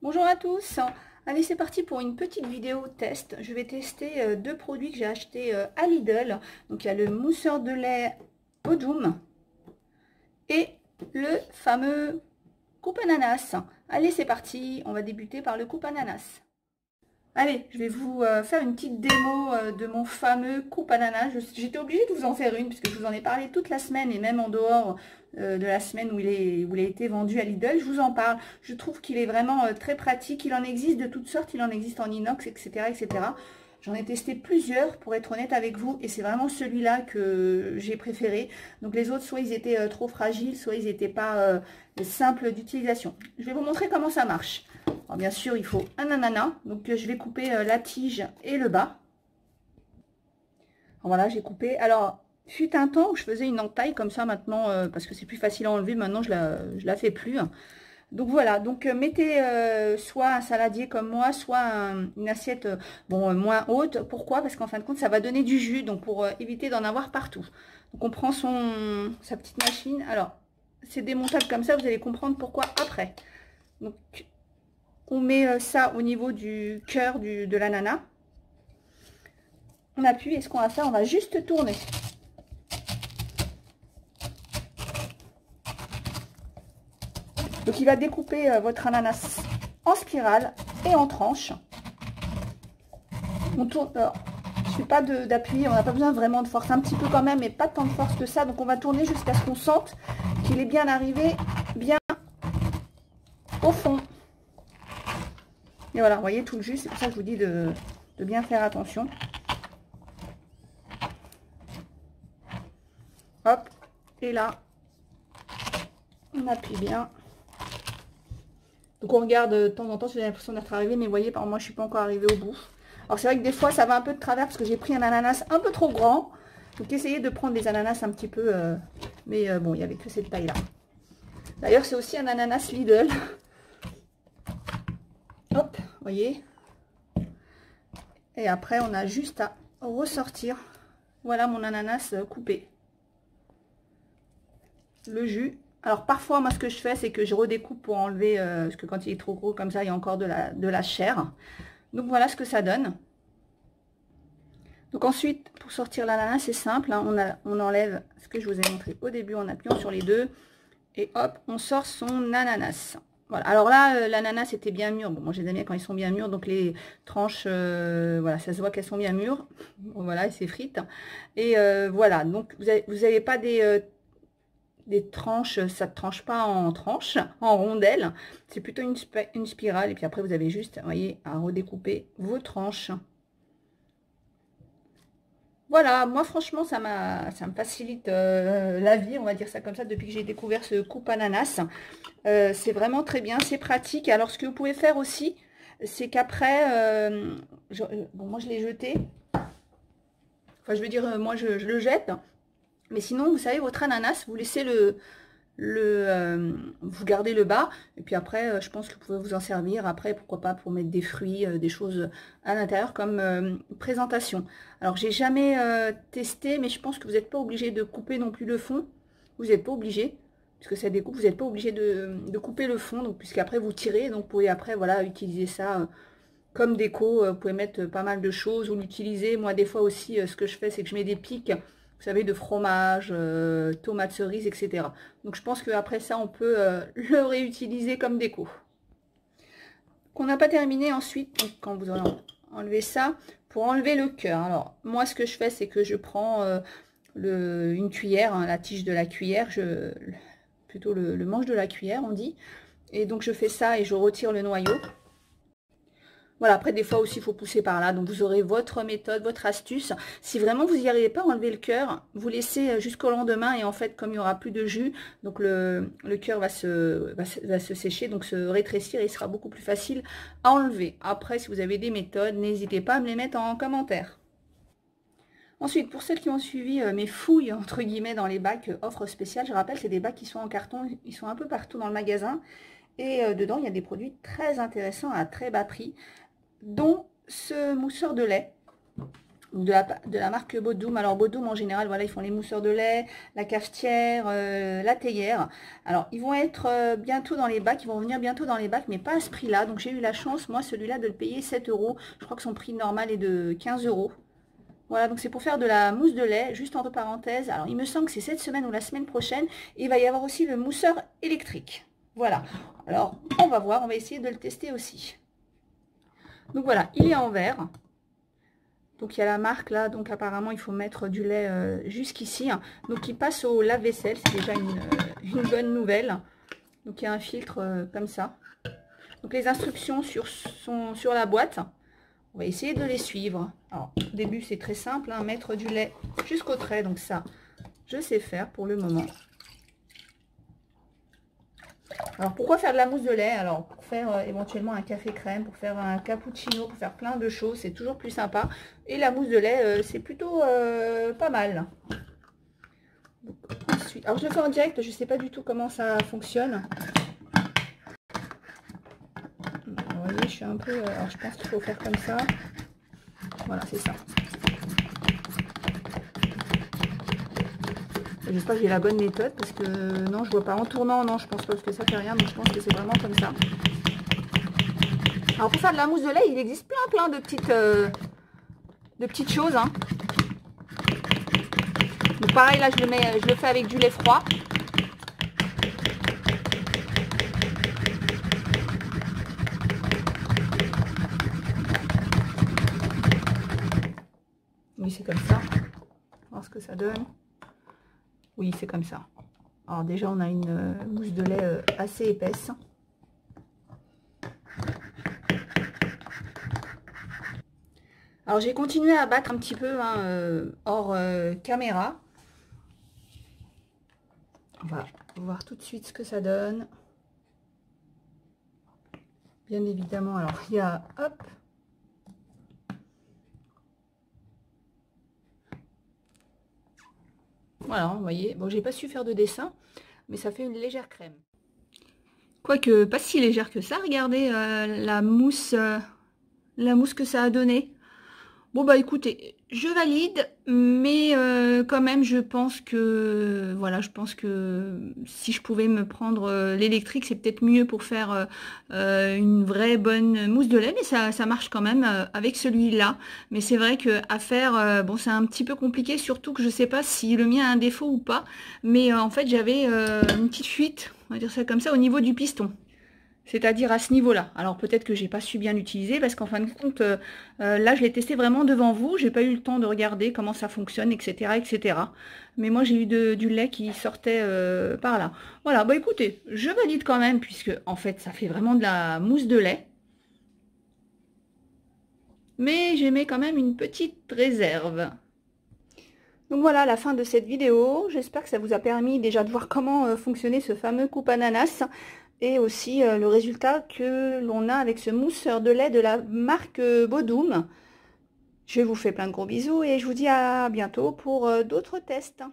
Bonjour à tous. Allez, c'est parti pour une petite vidéo test. Je vais tester deux produits que j'ai achetés à Lidl. Donc il y a le mousseur de lait Odum et le fameux coupe ananas. Allez, c'est parti. On va débuter par le coupe ananas. Allez, je vais vous faire une petite démo de mon fameux coupe ananas. J'étais obligée de vous en faire une puisque je vous en ai parlé toute la semaine et même en dehors de la semaine où il a été vendu à Lidl. Je vous en parle. Je trouve qu'il est vraiment très pratique. Il en existe de toutes sortes. Il en existe en inox, etc. etc. J'en ai testé plusieurs pour être honnête avec vous et c'est vraiment celui-là que j'ai préféré. Donc les autres, soit ils étaient trop fragiles, soit ils n'étaient pas simples d'utilisation. Je vais vous montrer comment ça marche. Alors bien sûr, il faut un ananas. Donc je vais couper la tige et le bas. Voilà, j'ai coupé. Alors, fut un temps où je faisais une entaille comme ça maintenant, parce que c'est plus facile à enlever. Maintenant, je la fais plus. Donc voilà, donc mettez soit un saladier comme moi, soit une assiette moins haute. Pourquoi? Parce qu'en fin de compte, ça va donner du jus, donc pour éviter d'en avoir partout. Donc on prend sa petite machine. Alors, c'est démontable comme ça, vous allez comprendre pourquoi après. Donc, on met ça au niveau du cœur de l'ananas. On appuie et ce qu'on va faire, on va juste tourner. Donc il va découper votre ananas en spirale et en tranches. On tourne. Alors, je ne fais pas d'appui, on n'a pas besoin vraiment de force, un petit peu quand même, mais pas tant de force que ça. Donc on va tourner jusqu'à ce qu'on sente qu'il est bien arrivé, bien au fond. Et voilà, vous voyez tout le jus, c'est pour ça que je vous dis de bien faire attention. Hop, et là, on appuie bien. Donc on regarde de temps en temps si vous avez l'impression d'être arrivé, mais vous voyez, par moi je suis pas encore arrivée au bout. Alors c'est vrai que des fois ça va un peu de travers parce que j'ai pris un ananas un peu trop grand. Donc essayez de prendre des ananas un petit peu, mais bon, il n'y avait que cette taille là. D'ailleurs c'est aussi un ananas Lidl. Hop, vous voyez. Et après on a juste à ressortir. Voilà mon ananas coupé. Le jus. Alors parfois moi ce que je fais c'est que je redécoupe pour enlever parce que quand il est trop gros comme ça il y a encore de la chair. Donc voilà ce que ça donne. Donc ensuite pour sortir l'ananas c'est simple, hein, on enlève ce que je vous ai montré au début en appuyant sur les deux et hop on sort son ananas. Voilà, alors là l'ananas était bien mûr. Bon moi je les aime bien quand ils sont bien mûrs, donc les tranches voilà ça se voit qu'elles sont bien mûres. Bon, voilà, c'est frites et voilà, donc vous avez pas des tranches, ça ne tranche pas en tranches, en rondelles, c'est plutôt une spirale, et puis après vous avez juste, vous voyez, à redécouper vos tranches. Voilà, moi franchement ça me facilite la vie, on va dire ça comme ça, depuis que j'ai découvert ce coupe ananas. C'est vraiment très bien, c'est pratique. Alors ce que vous pouvez faire aussi, c'est qu'après, bon moi je l'ai jeté, enfin je veux dire, moi je le jette. Mais sinon, vous savez, votre ananas, vous laissez vous gardez le bas. Et puis après, je pense que vous pouvez vous en servir. Après, pourquoi pas pour mettre des fruits, des choses à l'intérieur comme présentation. Alors, j'ai jamais testé, mais je pense que vous n'êtes pas obligé de couper non plus le fond. Vous n'êtes pas obligé, puisque ça découpe, vous n'êtes pas obligé de couper le fond. Donc, puisqu'après, vous tirez. Donc, vous pouvez après, voilà, utiliser ça comme déco. Vous pouvez mettre pas mal de choses ou l'utiliser. Moi, des fois aussi, ce que je fais, c'est que je mets des pics, vous savez, de fromage, tomates cerises, etc. Donc je pense qu'après ça, on peut le réutiliser comme déco. Qu'on n'a pas terminé ensuite, donc quand vous aurez enlevé ça, pour enlever le cœur. Alors moi, ce que je fais, c'est que je prends une cuillère, hein, la tige de la cuillère, plutôt le manche de la cuillère, on dit. Et donc je fais ça et je retire le noyau. Voilà, après des fois aussi il faut pousser par là, donc vous aurez votre méthode, votre astuce. Si vraiment vous n'y arrivez pas à enlever le cœur, vous laissez jusqu'au lendemain et en fait comme il n'y aura plus de jus, donc le cœur va se sécher, donc se rétrécir et il sera beaucoup plus facile à enlever. Après si vous avez des méthodes, n'hésitez pas à me les mettre en commentaire. Ensuite, pour celles qui ont suivi mes fouilles, entre guillemets, dans les bacs offres spéciales, je rappelle, c'est des bacs qui sont en carton, ils sont un peu partout dans le magasin. Et dedans, il y a des produits très intéressants à très bas prix, dont ce mousseur de lait. de la marque Bodum. Alors Bodum en général, voilà, ils font les mousseurs de lait, la cafetière, la théière. Alors ils vont être bientôt dans les bacs, ils vont venir bientôt dans les bacs, mais pas à ce prix-là. Donc j'ai eu la chance, moi, celui-là, de le payer 7 €. Je crois que son prix normal est de 15 €. Voilà, donc c'est pour faire de la mousse de lait, juste entre parenthèses. Alors il me semble que c'est cette semaine ou la semaine prochaine. Et il va y avoir aussi le mousseur électrique. Voilà, alors on va voir, on va essayer de le tester aussi. Donc voilà, il est en verre. Donc il y a la marque là, donc apparemment il faut mettre du lait jusqu'ici. Donc il passe au lave-vaisselle, c'est déjà une bonne nouvelle. Donc il y a un filtre comme ça. Donc les instructions sur la boîte, on va essayer de les suivre. Alors au début c'est très simple, hein, mettre du lait jusqu'au trait, donc ça je sais faire pour le moment. Alors pourquoi faire de la mousse de lait? Alors pour faire éventuellement un café crème, pour faire un cappuccino, pour faire plein de choses, c'est toujours plus sympa. Et la mousse de lait, c'est plutôt pas mal. Donc, ensuite, alors je le fais en direct, je ne sais pas du tout comment ça fonctionne. Vous voyez, je suis un peu... alors je pense qu'il faut faire comme ça. Voilà, c'est ça. J'espère que j'ai la bonne méthode parce que non, je vois pas en tournant, non, je pense pas parce que ça fait rien, donc je pense que c'est vraiment comme ça. Alors pour faire de la mousse de lait, il existe plein de petites choses. Hein. Donc pareil, là je le fais avec du lait froid. Oui, c'est comme ça. On va voir ce que ça donne. Oui, c'est comme ça. Alors déjà, on a une mousse de lait assez épaisse. Alors j'ai continué à battre un petit peu hein, hors caméra. On va voir tout de suite ce que ça donne. Bien évidemment, alors il y a, hop, voilà, vous voyez, bon, j'ai pas su faire de dessin, mais ça fait une légère crème. Quoique, pas si légère que ça, regardez la mousse que ça a donné. Bon bah écoutez, je valide, mais quand même je pense que voilà, je pense que si je pouvais me prendre l'électrique, c'est peut-être mieux pour faire une vraie bonne mousse de lait, mais ça marche quand même avec celui-là. Mais c'est vrai que à faire, bon c'est un petit peu compliqué, surtout que je sais pas si le mien a un défaut ou pas, mais en fait j'avais une petite fuite, on va dire ça comme ça, au niveau du piston. C'est-à-dire à ce niveau-là. Alors peut-être que j'ai pas su bien l'utiliser parce qu'en fin de compte, là je l'ai testé vraiment devant vous. J'ai pas eu le temps de regarder comment ça fonctionne, etc. etc. Mais moi j'ai eu du lait qui sortait par là. Voilà, bah écoutez, je valide quand même puisque en fait ça fait vraiment de la mousse de lait. Mais j'émets quand même une petite réserve. Donc voilà la fin de cette vidéo. J'espère que ça vous a permis déjà de voir comment fonctionnait ce fameux coupe ananas. Et aussi le résultat que l'on a avec ce mousseur de lait de la marque Bodum. Je vous fais plein de gros bisous et je vous dis à bientôt pour d'autres tests.